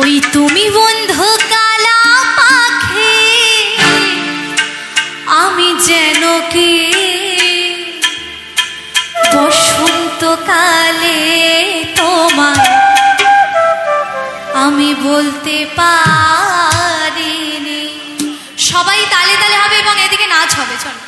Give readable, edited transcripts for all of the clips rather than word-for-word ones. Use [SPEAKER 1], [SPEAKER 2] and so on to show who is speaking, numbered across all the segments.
[SPEAKER 1] ওই তুমি বন্ধু কালা পাখি, আমি যেন কি বসন্তকালে তোমায় আমি বলতে পারিনি। সবাই তালে তালে হবে এবং এদিকে নাচ হবে। চলো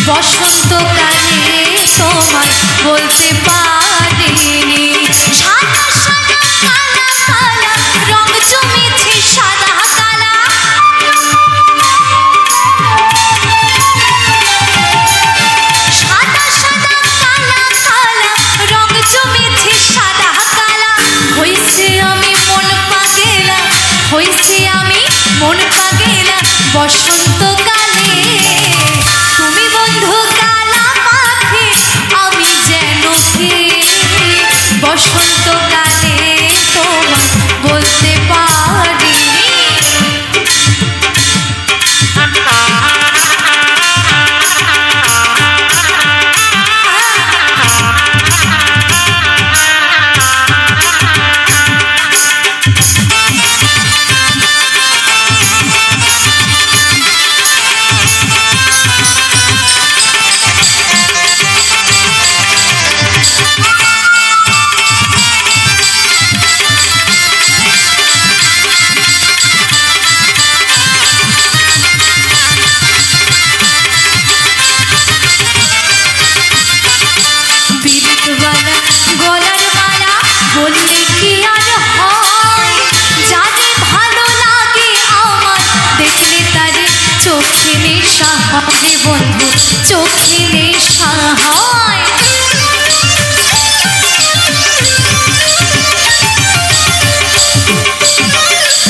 [SPEAKER 1] বসন্তকালে তোমায় বলতে পারিনি। সাদা সাদা কালা কালা রং জমেছে সাদা কালা, সাদা সাদা কালা কালা রং জমেছে সাদা কালা। হইছে আমি মন পাগেলা, হইছে আমি মন পাগেলা বসন্তকালে। তুমি বন্ধু কালা পাখি, আমি যেন কি বসন্তকালে তোমায় বলতে পারিনি। গলার মালা বললে কি আর হয়, জানি ভালো লাগে আমার দেখলে তারে চোখে নেশা হয় বন্ধু, চোখে নেশা হয়।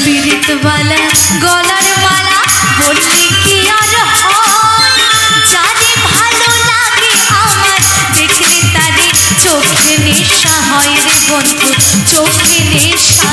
[SPEAKER 1] বিরিতওয়ালা গলার মালা বললে কি আর হয়, জানি ভালো লাগে আমার দেখলে তারে চোখে নেশা হয় রে বন্ধু, চোখে নেশা।